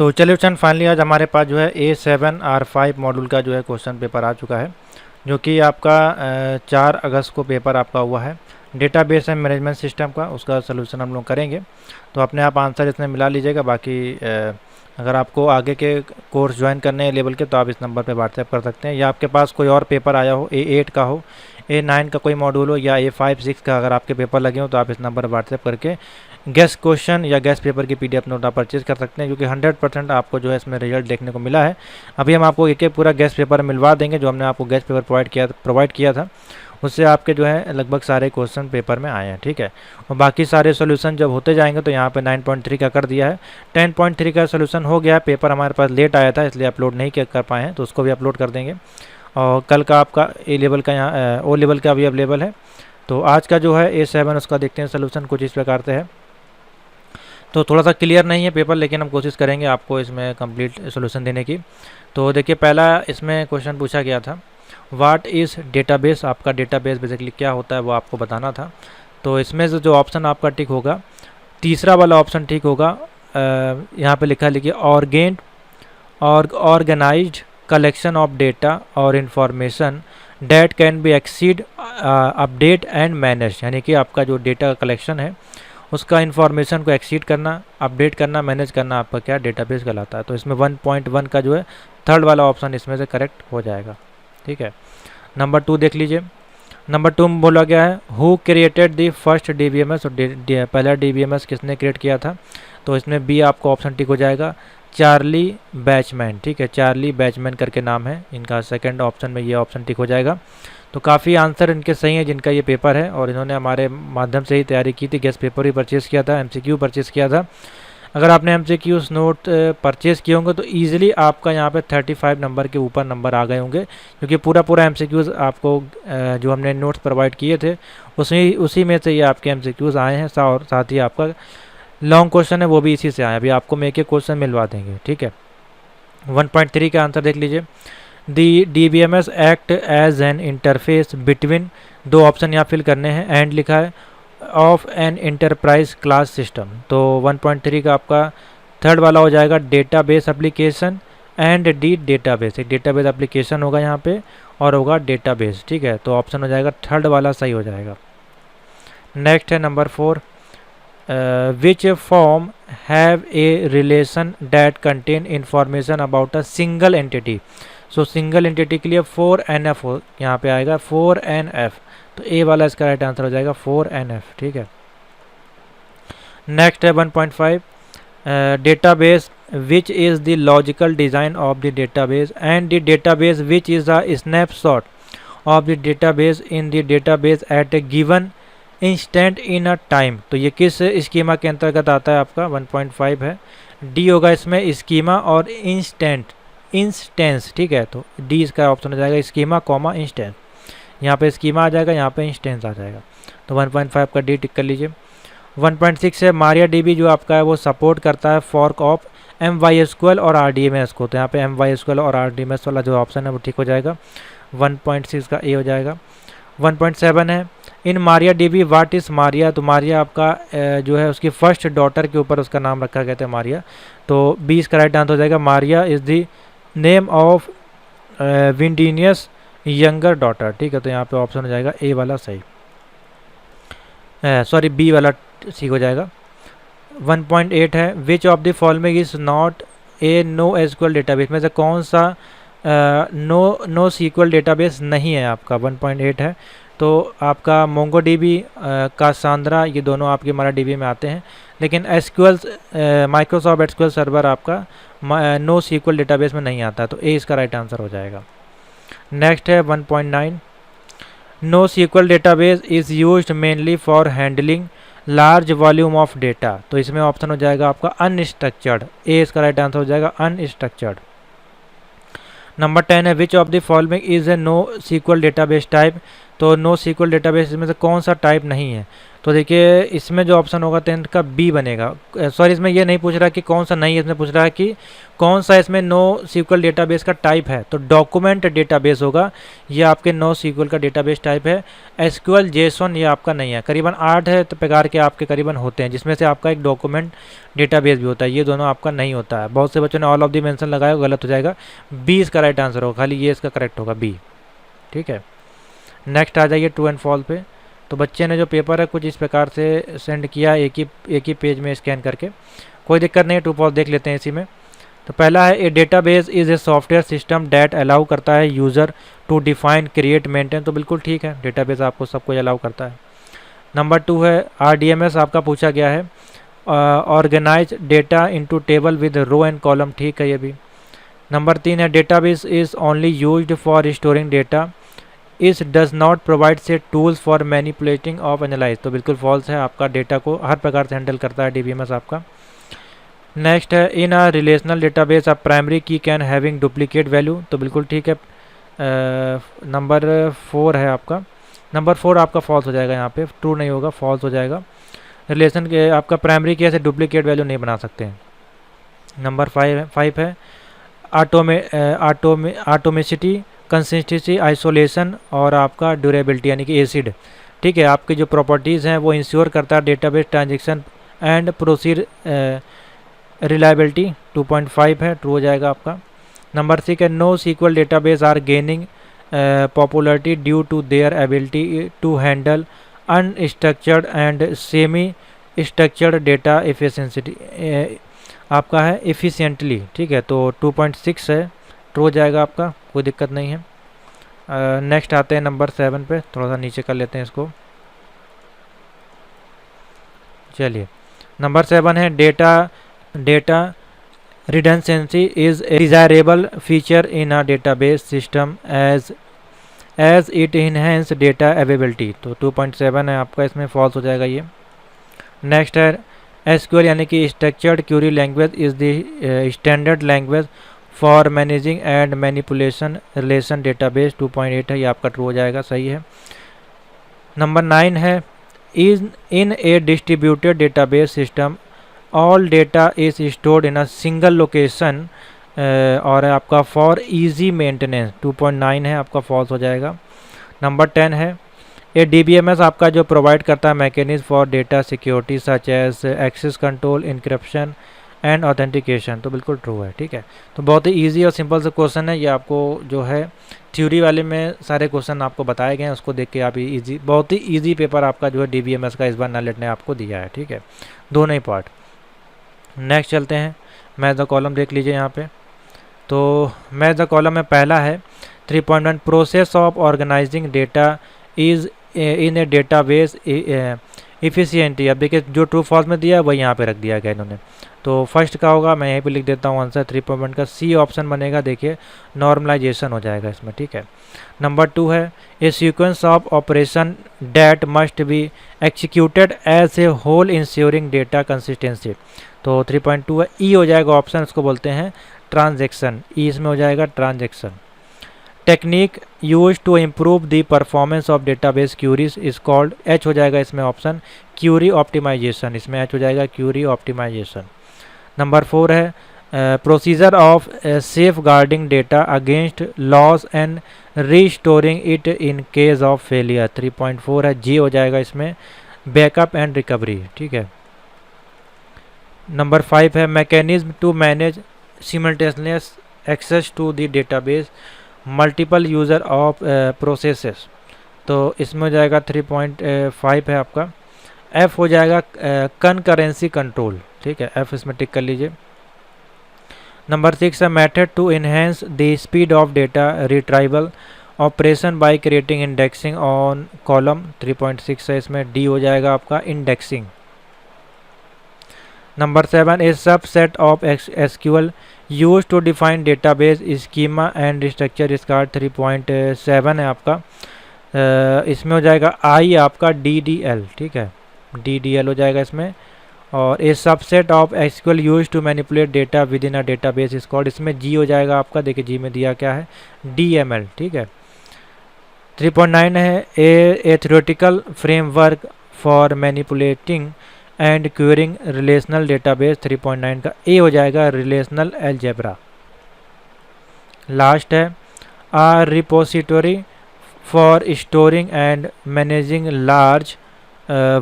तो चलिए friend, finally आज हमारे पास जो है A7R5 मॉड्यूल का जो है क्वेश्चन पेपर आ चुका है, जो कि आपका 4 अगस्त को पेपर आपका हुआ है। डेटाबेस एंड मैनेजमेंट सिस्टम का उसका सलूशन हम लोग करेंगे, तो अपने आप आंसर इसमें मिला लीजिएगा। बाकी अगर आपको आगे के कोर्स ज्वाइन करने हैं लेवल के, तो आप इस नंबर पे व्हाट्सएप कर सकते हैं, या आपके पास कोई और पेपर आया हो, A8 का हो, A9 का कोई मॉड्यूल हो, या A5-6 का अगर आपके पेपर लगे हो, तो आप इस नंबर पर व्हाट्सएप करके गेस्ट क्वेश्चन या गेस्ट पेपर की PDF नोट आप परचेज कर सकते हैं, क्योंकि 100% आपको जो है इसमें रिजल्ट देखने को मिला है। अभी हम आपको एक पूरा गेस्ट पेपर मिलवा देंगे, जो हमने आपको गेस्ट पेपर प्रोवाइड किया था, उससे आपके जो है लगभग सारे क्वेश्चन पेपर में आए हैं, ठीक है। और बाकी सारे सोल्यूशन जब होते जाएंगे, तो यहाँ पे 9.3 का कर दिया है, 10.3 का सोल्यूशन हो गया है। पेपर हमारे पास लेट आया था, इसलिए अपलोड नहीं कर पाए हैं, तो उसको भी अपलोड कर देंगे। और कल का आपका A लेवल का यहाँ O लेवल का भी अवेलेबल है। तो आज का जो है A7 उसका देखते हैं सोल्यूशन कुछ इस प्रकार से है। तो थोड़ा सा क्लियर नहीं है पेपर, लेकिन हम कोशिश करेंगे आपको इसमें कंप्लीट सोल्यूशन देने की। तो देखिए, पहला इसमें क्वेश्चन पूछा गया था, व्हाट इज़ डेटाबेस। आपका डेटाबेस बेसिकली क्या होता है वो आपको बताना था। तो इसमें से जो ऑप्शन आपका टिक होगा, तीसरा वाला ऑप्शन ठीक होगा। यहाँ पे लिखा लिखिए ऑर्गेनाइज्ड कलेक्शन ऑफ डेटा और information date can be exceed update and manage. यानी कि आपका जो डेटा का कलेक्शन है, उसका इन्फॉर्मेशन को एक्सीड करना, अपडेट करना, मैनेज करना, आपका क्या डेटाबेस कहलाता है। तो इसमें 1.1 का जो है थर्ड वाला ऑप्शन इसमें से करेक्ट हो जाएगा, ठीक है। नंबर 2 देख लीजिए। नंबर 2 में बोला गया है, who created the first DBMS। और पहला DBMS किसने क्रिएट किया था, तो इसमें बी आपको ऑप्शन टिक हो जाएगा, चार्ली बैचमैन, ठीक है। चार्ली बैचमैन करके नाम है इनका, सेकंड ऑप्शन में ये ऑप्शन टिक हो जाएगा। तो काफ़ी आंसर इनके सही हैं जिनका ये पेपर है, और इन्होंने हमारे माध्यम से ही तैयारी की थी। गेस्ट पेपर भी परचेज़ किया था, MCQ परचेज़ किया था। अगर आपने MCQ नोट परचेज़ किए होंगे, तो ईजिली आपका यहाँ पे 35 नंबर के ऊपर नंबर आ गए होंगे, क्योंकि पूरा MCQs आपको जो हमने नोट्स प्रोवाइड किए थे उसी में से ये आपके MCQs आए हैं। और साथ ही आपका लॉन्ग क्वेश्चन है वो भी इसी से आए। अभी आपको मैं एक क्वेश्चन मिलवा देंगे, ठीक है। 1.3 का आंसर देख लीजिए, the DBMS act as an interface between, दो ऑप्शन यहाँ फिल करने हैं, एंड लिखा है, of an enterprise class system. तो 1.3 का आपका थर्ड वाला हो जाएगा, database application and D database. एक डेटाबेस एप्लीकेशन होगा यहाँ पे और होगा डेटाबेस, ठीक है। तो ऑप्शन हो जाएगा थर्ड वाला सही हो जाएगा। नेक्स्ट है number 4, which form have a relation that contain information about a single entity. So single entity के लिए 4NF यहाँ पे आएगा, 4NF। तो ए वाला इसका राइट आंसर हो जाएगा 4NF, ठीक है। नेक्स्ट है 1.5, database which is the logical design of the database and the database which is a snapshot of the database in the database at a given instant in a time. तो ये किस schema के अंतर्गत आता है, आपका 1.5 है। डी होगा इसमें स्कीमा और इंस्टेंस, ठीक है। तो डी इसका ऑप्शन हो जाएगा, स्कीमा कॉमा इंस्टेंस। यहाँ पे स्कीमा आ जाएगा, यहाँ पे इंस्टेंस आ जाएगा। तो 1.5 का डी टिक कर लीजिए। 1.6 है, MariaDB जो आपका है वो सपोर्ट करता है फॉर्क ऑफ MySQL और RDMS को। तो यहाँ पे MySQL और RDMS वाला जो ऑप्शन है वो ठीक हो जाएगा। 1.6 का ए हो जाएगा। 1.7 है, इन MariaDB व्हाट इज़ मारिया। तो मारिया आपका जो है उसकी फर्स्ट डॉटर के ऊपर उसका नाम रखा गया था, मारिया। तो 20 का राइट आंसर हो जाएगा, Maria is the name of विंडीनियस यंगर डॉटर, ठीक है। तो यहाँ पे ऑप्शन हो जाएगा ए वाला सही, सॉरी बी वाला सी हो जाएगा। 1.8 है, which of the following is not a NoSQL database. में से कौन सा NoSQL डेटाबेस नहीं है आपका। 1.8 है, तो आपका MongoDB कासांद्रा, ये दोनों आपके MariaDB में आते हैं, लेकिन माइक्रोसॉफ्ट SQL सर्वर आपका NoSQL डेटाबेस में नहीं आता। तो ए इसका राइट आंसर हो जाएगा। नेक्स्ट है 1.9, NoSQL database is used mainly for handling large volume of data. तो इसमें ऑप्शन हो जाएगा आपका अनस्ट्रक्चर्ड, ए इसका राइट आंसर हो जाएगा अनस्ट्रक्चर्ड। नंबर 10 है, which of the following is a NoSQL database type. तो NoSQL डेटाबेस में से कौन सा टाइप नहीं है। तो देखिए इसमें जो ऑप्शन होगा 10th का बी बनेगा। सॉरी, इसमें ये नहीं पूछ रहा कि कौन सा नहीं है, इसमें पूछ रहा है कि कौन सा इसमें नो सीक्वल डेटाबेस का टाइप है। तो डॉक्यूमेंट डेटाबेस होगा, ये आपके नो सीक्वल का डेटाबेस टाइप है। एसक्यूएल जेसन ये आपका नहीं है। करीबन 8 है तो प्रकार के आपके करीबन होते हैं, जिसमें से आपका एक डॉक्यूमेंट डेटाबेस भी होता है, ये दोनों आपका नहीं होता है। बहुत से बच्चों ने ऑल ऑफ दी मेंशन लगाया, गलत हो जाएगा। बी इसका राइट आंसर होगा, खाली ये इसका करेक्ट होगा बी। ठीक है, नेक्स्ट आ जाइए ट्रू एंड फॉल्स पे। तो बच्चे ने जो पेपर है कुछ इस प्रकार से सेंड किया, एक ही पेज में स्कैन करके, कोई दिक्कत नहीं है। ट्रू फॉल्स देख लेते हैं इसी में। तो पहला है a database is a software system that allow करता है user to define create maintain. तो बिल्कुल ठीक है, डेटाबेस आपको सब कुछ अलाउ करता है। नंबर 2 है आरडीएमएस आपका पूछा गया है, organise data into table with row and column. ठीक है ये भी। नंबर 3 है database is only used for storing data, is does not provide से tools for manipulating of analyse. तो बिल्कुल फॉल्स है, आपका डेटा को हर प्रकार से हैंडल करता है डीबीएमएस आपका। नेक्स्ट है इन अ रिलेशनल डेटाबेस अ प्राइमरी की कैन हैविंग डुप्लीकेट वैल्यू। तो बिल्कुल ठीक है। नंबर 4 है आपका, नंबर 4 आपका फॉल्स हो जाएगा, यहाँ पे ट्रू नहीं होगा, फॉल्स हो जाएगा। रिलेशन के आपका प्राइमरी की ऐसे डुप्लीकेट वैल्यू नहीं बना सकते हैं। नंबर 5 है आटोमेसिटी, कंसिस्टेंसी, आइसोलेशन और आपका ड्यूरेबिलिटी यानी कि एसिड। ठीक है, आपकी जो प्रॉपर्टीज़ हैं वो इंश्योर करता है database transaction and proceed reliability. 2.5 है, ट्रू हो जाएगा आपका। नंबर 6 है NoSQL database are gaining popularity due to their ability to handle unstructured and semi structured data efficiency. आपका है एफिशिएंटली। ठीक है, तो 2.6 है, ट्रू हो जाएगा आपका, कोई दिक्कत नहीं है। नेक्स्ट आते हैं नंबर 7 पे, थोड़ा सा नीचे कर लेते हैं इसको। चलिए, नंबर 7 है data redundancy is a desirable feature in a database system as it enhance data availability. तो 2.7 है आपका, इसमें फॉल्स हो जाएगा ये। नेक्स्ट है एसक्यूएल यानी कि structured Curie language is the standard language for managing and manipulation relation database. 2.8 है, ये आपका ट्रू हो जाएगा, सही है। नंबर 9 है in a distributed database system all data is stored in a single location और आपका फॉर इजी मेंटेनेंस। 2.9 है आपका, फॉल्स हो जाएगा। नंबर 10 है ए डीबीएमएस आपका जो प्रोवाइड करता है mechanism for data security such as access control, encryption and authentication. तो बिल्कुल ट्रू है। ठीक है, तो बहुत ही इजी और सिंपल से क्वेश्चन है ये। आपको जो है थ्योरी वाले में सारे क्वेश्चन आपको बताए गए हैं, उसको देख के आप इजी, बहुत ही इजी पेपर आपका जो है डीबीएमएस का इस बार नालेट ने आपको दिया है। ठीक है, दोनों ही पार्ट। नेक्स्ट चलते हैं, मैथ द कॉलम देख लीजिए यहाँ पे। तो मैथ द कॉलम में पहला है 3.1 process of organising data is in a database efficiently. अब देखिए जो ट्रू फॉल्स में दिया है वही यहाँ पे रख दिया गया इन्होंने। तो फर्स्ट का होगा, मैं यहीं पे लिख देता हूँ आंसर 3.1 का सी ऑप्शन बनेगा। देखिए नॉर्मलाइजेशन हो जाएगा इसमें। ठीक है, नंबर 2 है a sequence of operation that must be executed as a whole ensuring data consistency. तो 3.2 है, ई हो जाएगा ऑप्शन, इसको बोलते हैं ट्रांजेक्शन। ई इसमें हो जाएगा transaction. Technique use to improve the performance of database queries is called, H हो जाएगा इसमें ऑप्शन, क्यूरी ऑप्टिमाइजेशन। इसमें एच हो जाएगा क्यूरी ऑप्टिमाइजेशन। नंबर 4 है procedure of safeguarding data against loss and restoring it in case of failure. 3.4 है, जी हो जाएगा इसमें बैकअप एंड रिकवरी। ठीक है, नंबर 5 है mechanism to manage simultaneous access to the database multiple user of processes. तो इसमें हो जाएगा 3.5 है आपका। एफ हो जाएगा कनकरेंसी कंट्रोल। ठीक है, एफ इसमें टिक कर लीजिए। नंबर 6 है method to enhance the speed of data retrieval operation by creating indexing on column. 3.6 है, इसमें डी हो जाएगा आपका indexing. Number 7 is subset of SQL used to define database schema and structure इसका 3.7 है आपका। इसमें हो जाएगा आई आपका DDL। ठीक है, DDL हो जाएगा इसमें। और a subset of SQL used to manipulate data within a database is called, इसमें जी हो जाएगा आपका। देखिए जी में दिया क्या है, DML। ठीक है, 3.9 है a theoretical framework for manipulating and querying relational database 3.9 का ए हो जाएगा रिलेशनल अलजेब्रा। लास्ट है a repository for storing and managing large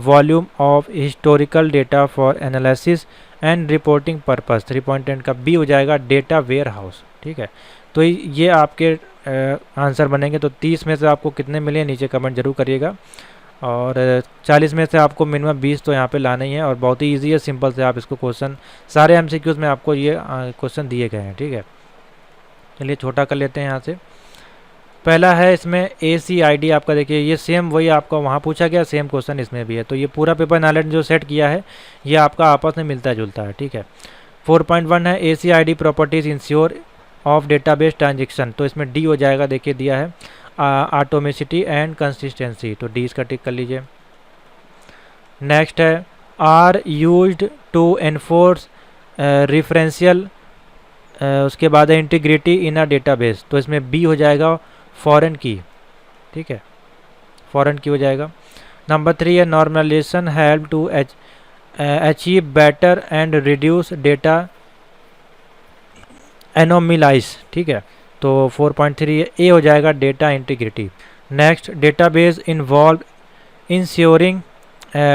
volume of historical data for analysis and reporting purpose 3.10 का बी हो जाएगा डेटा वेयर हाउस। ठीक है, तो ये आपके आंसर बनेंगे। तो 30 में से आपको कितने मिले नीचे कमेंट जरूर करिएगा, और 40 में से आपको मिनिमम 20 तो यहाँ पे लाना ही है। और बहुत ही ईजी है, सिंपल से आप इसको क्वेश्चन सारे एमसीक्यूज में आपको ये क्वेश्चन दिए गए हैं। ठीक है, चलिए छोटा कर लेते हैं यहाँ से। पहला है इसमें ACID आपका, देखिए ये सेम वही आपका वहाँ पूछा गया, सेम क्वेश्चन इसमें भी है। तो ये पूरा पेपर नॉलेज जो सेट किया है ये आपका आपस में मिलता जुलता है। ठीक है, 4.1 है ACID properties ensure of database transaction, तो इसमें डी हो जाएगा, देखिए दिया है ऑटोमेसिटी एंड कंसिस्टेंसी, तो डी इसका टिक कर लीजिए। नेक्स्ट है आर यूज्ड टू एनफोर्स रिफरेंशियल, उसके बाद है इंटीग्रिटी इन अ डेटाबेस, तो इसमें बी हो जाएगा फॉरेन की। ठीक है, फॉरेन की हो जाएगा। नंबर 3 है normalization help to achieve better and reduce data anomalies. ठीक है, तो 4.3 ए हो जाएगा data integrity. Next database involve ensuring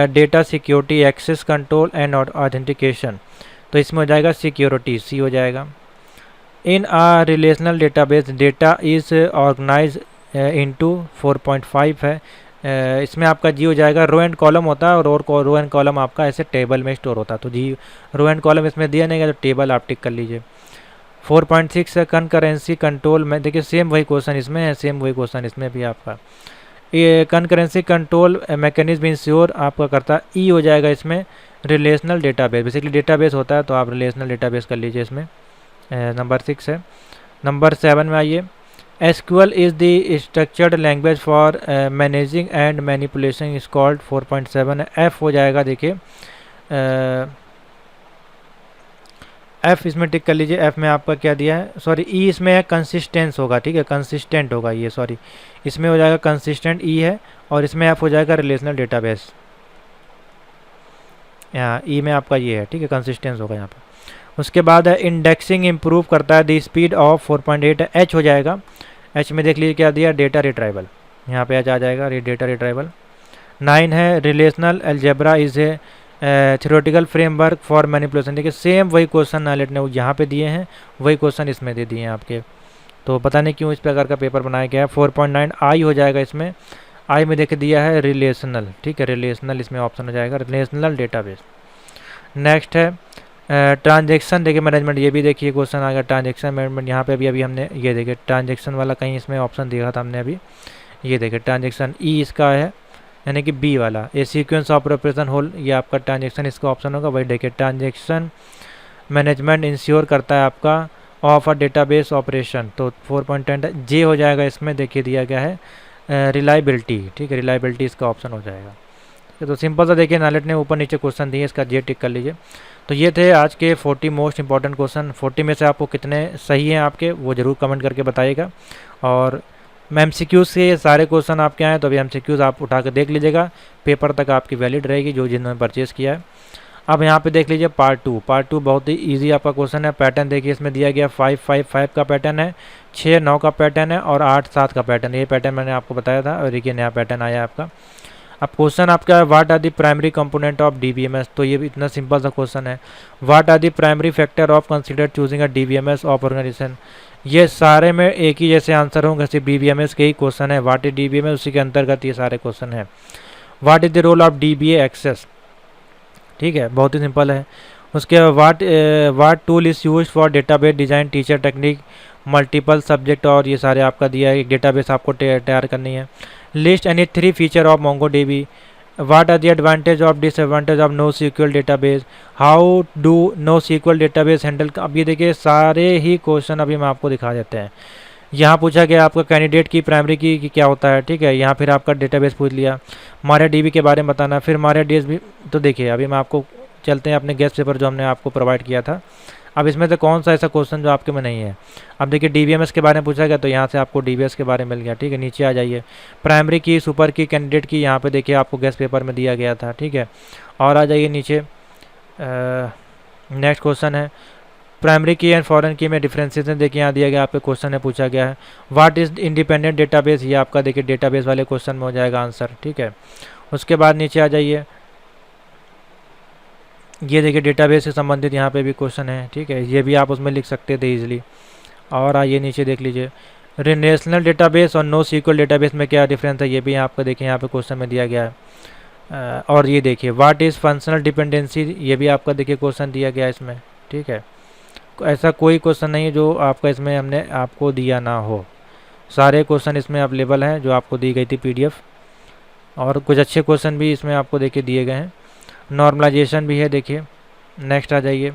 data security access control and authentication, तो इसमें हो जाएगा सिक्योरिटी, सी हो जाएगा। In a relational database data is organize into 4.5 है, इसमें आपका जी हो जाएगा। रो एंड कॉलम होता है और रो एंड कॉलम आपका ऐसे टेबल में स्टोर होता है, तो जी रो एंड कॉलम इसमें दिया नहीं गया, तो टेबल आप टिक कर लीजिए। 4.6 है कंकरेंसी कंट्रोल में, देखिए सेम वही क्वेश्चन इसमें है, सेम वही क्वेश्चन इसमें भी आपका। ये कंकरेंसी कंट्रोल मैकेनिज्म इंश्योर आपका करता है, ई हो जाएगा इसमें रिलेशनल डेटाबेस, बेसिकली डेटाबेस होता है तो आप रिलेशनल डेटाबेस कर लीजिए इसमें। नंबर 6 है। नंबर 7 में आइए, SQL is the structured language for managing and manipulation is called 4.7 है, एफ हो जाएगा। देखिए एफ इसमें टिक कर लीजिए। एफ में आपका क्या दिया है, सॉरी ई इसमें है कंसिस्टेंस होगा। ठीक है, कंसिस्टेंट होगा ये, सॉरी इसमें हो जाएगा कंसिस्टेंट ई है, और इसमें एफ हो जाएगा रिलेशनल डेटाबेस। यहाँ ई में आपका ये है, ठीक है, कंसिस्टेंस होगा यहाँ पर। उसके बाद है इंडेक्सिंग इम्प्रूव करता है द स्पीड ऑफ 4.8 है, एच हो जाएगा। एच में देख लीजिए क्या दिया, डेटा रिट्राइवल, यहाँ पे एच आ जाएगा, डेटा रिट्राइवल। 9 है relational algebra is a theoretical framework for manipulation, देखिए सेम वही क्वेश्चन नॉलेज ने यहाँ पे दिए हैं, वही क्वेश्चन इसमें दे दिए हैं आपके, तो पता नहीं क्यों इस प्रकार का पेपर बनाया गया है। 4.9 आई हो जाएगा इसमें, आई में देखिए दिया है रिलेशनल। ठीक है, रिलेशनल इसमें ऑप्शन हो जाएगा, रिलेशनल डेटाबेस। नेक्स्ट है ट्रांजेक्शन, देखिए मैनेजमेंट, ये भी देखिए क्वेश्चन आ गया ट्रांजेक्शन मैनेजमेंट। यहाँ पे अभी हमने ये देखिए ट्रांजेक्शन वाला कहीं इसमें ऑप्शन दिया था हमने अभी, ये देखिए ट्रांजेक्शन ई इसका है, यानी कि बी वाला। ए सीक्वेंस ऑफ ऑपरेशन होल, ये आपका ट्रांजेक्शन इसका ऑप्शन होगा। वही देखिए ट्रांजेक्शन मैनेजमेंट इंश्योर करता है आपका ऑफ अ डेटाबेस ऑपरेशन, तो 4.10 जे हो जाएगा इसमें, देखिए दिया गया है रिलायबिलिटी। ठीक है, रिलायबिलिटी इसका ऑप्शन हो जाएगा। तो सिंपल सा देखिए नालेट ने ऊपर नीचे क्वेश्चन दिए, इसका जे टिक कर लीजिए। तो ये थे आज के 40 मोस्ट इंपॉर्टेंट क्वेश्चन। 40 में से आपको कितने सही हैं आपके, वो ज़रूर कमेंट करके बताइएगा। और MCQs से सारे क्वेश्चन आपके आए, तो अभी MCQs आप उठा कर देख लीजिएगा, पेपर तक आपकी वैलिड रहेगी जो जिन्होंने परचेज़ किया है। अब यहाँ पे देख लीजिए पार्ट 2। पार्ट 2 बहुत ही ईजी आपका क्वेश्चन है। पैटर्न देखिए इसमें दिया गया 5-5-5 का पैटर्न है, 6-9 का पैटर्न है, और 8-7 का पैटर्न। ये पैटर्न मैंने आपको बताया था, और देखिए नया पैटर्न आया आपका। अब क्वेश्चन आपका है what are the primary component of DBMS, तो ये भी इतना सिंपल सा क्वेश्चन है। What are the primary factor of consider choosing a DBMS of organisation, ये सारे में एक ही जैसे आंसर होंगे, सिर्फ DBMS के ही क्वेश्चन है। व्हाट इज DBMS, उसी के अंतर्गत ये सारे क्वेश्चन है। What is the role of DBA access, ठीक है, बहुत ही सिंपल है। उसके बाद what tool is used for database design teacher technique multiple subject, और ये सारे आपका दिया है, एक डेटाबेस आपको तैयार करनी है। List any 3 feature of MongoDB, what are the advantage of disadvantage of NoSQL database, how do NoSQL database handle. अब ये देखिए सारे ही क्वेश्चन अभी हम आपको दिखा देते हैं। यहाँ पूछा गया आपका कैंडिडेट की प्राइमरी की क्या होता है, ठीक है, यहाँ फिर आपका डेटाबेस पूछ लिया, MariaDB के बारे में बताना, फिर MariaDB। तो देखिए अभी मैं आपको चलते हैं अपने गेस्ट पेपर जो हमने आपको प्रोवाइड किया था, अब इसमें से कौन सा ऐसा क्वेश्चन जो आपके में नहीं है। अब देखिए डीबीएमएस के बारे में पूछा गया तो यहाँ से आपको डीबीएस के बारे में मिल गया, ठीक है। नीचे आ जाइए, प्राइमरी की, सुपर की, कैंडिडेट की, यहाँ पे देखिए आपको गेस्ट पेपर में दिया गया था, ठीक है। और आ जाइए नीचे, नेक्स्ट क्वेश्चन है प्राइमरी की एंड फॉरेन की में डिफ्रेंसिएशन देखिए यहाँ दिया गया, आपके क्वेश्चन है पूछा गया है व्हाट इज इंडिपेंडेंट डेटाबेस, ये आपका देखिए डेटाबेस वाले क्वेश्चन में हो जाएगा आंसर, ठीक है। उसके बाद नीचे आ जाइए, ये देखिए डेटाबेस से संबंधित यहाँ पे भी क्वेश्चन है, ठीक है, ये भी आप उसमें लिख सकते थे इजीली। और आइए नीचे देख लीजिए, रिलेशनल डेटाबेस और नो सीक्वल डेटाबेस में क्या डिफरेंस है, ये भी आपको देखिए यहाँ पे क्वेश्चन में दिया गया है। और ये देखिए व्हाट इज़ फंक्शनल डिपेंडेंसी, ये भी आपका देखिए क्वेश्चन दिया गया है इसमें, ठीक है। ऐसा कोई क्वेश्चन नहीं है जो आपका इसमें हमने आपको दिया ना हो, सारे क्वेश्चन इसमें अवेलेबल हैं जो आपको दी गई थी पीडीएफ, और कुछ अच्छे क्वेश्चन भी इसमें आपको देखिए दिए गए हैं। नॉर्मलाइजेशन भी है देखिए। नेक्स्ट आ जाइए,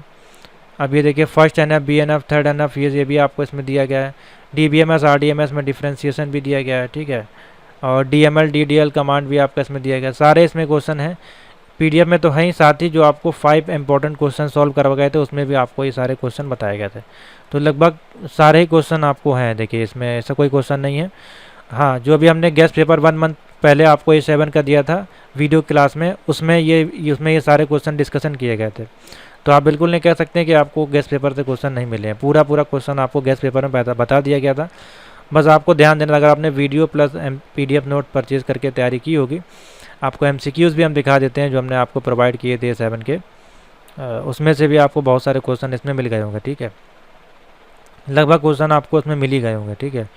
अब ये देखिए first NF, BNF, third NF, ये भी आपको इसमें दिया गया है। डीबीएमएस, आरडीएमएस में डिफ्रेंशिएशन भी दिया गया है, ठीक है। और डीएमएल, डीडीएल कमांड भी आपका इसमें दिया गया है। सारे इसमें क्वेश्चन हैं, पीडीएफ में तो है ही, साथ ही जो आपको 5 इंपॉर्टेंट क्वेश्चन सॉल्व करवा गए थे उसमें भी आपको ये सारे क्वेश्चन बताए गए थे। तो लगभग सारे ही क्वेश्चन आपको हैं देखिए, इसमें ऐसा कोई क्वेश्चन नहीं है। हाँ, जो भी हमने गेस्ट पेपर 1 मंथ पहले आपको ये 7 का दिया था वीडियो क्लास में, उसमें ये सारे क्वेश्चन डिस्कशन किए गए थे। तो आप बिल्कुल नहीं कह सकते कि आपको गेस्ट पेपर से क्वेश्चन नहीं मिले हैं, पूरा क्वेश्चन आपको गेस्ट पेपर में बता दिया गया था। बस आपको ध्यान देना, अगर आपने video plus PDF note purchase करके तैयारी की होगी, आपको एमसीक्यूज़ भी हम दिखा देते हैं जो हमने आपको प्रोवाइड किए थे 7 के, उसमें से भी आपको बहुत सारे क्वेश्चन इसमें मिल गए होंगे, ठीक है। लगभग क्वेश्चन आपको इसमें मिल ही गए होंगे, ठीक है।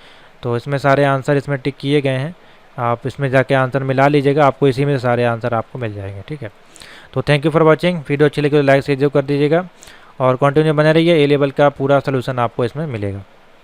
तो इसमें सारे आंसर इसमें टिक किए गए हैं, आप इसमें जाके आंसर मिला लीजिएगा, आपको इसी में सारे आंसर आपको मिल जाएंगे, ठीक है। तो thank you for watching, video अच्छी लगी तो लाइक शेयर कर दीजिएगा और कंटिन्यू बने रहिए, ए लेवल का पूरा सोल्यूशन आपको इसमें मिलेगा।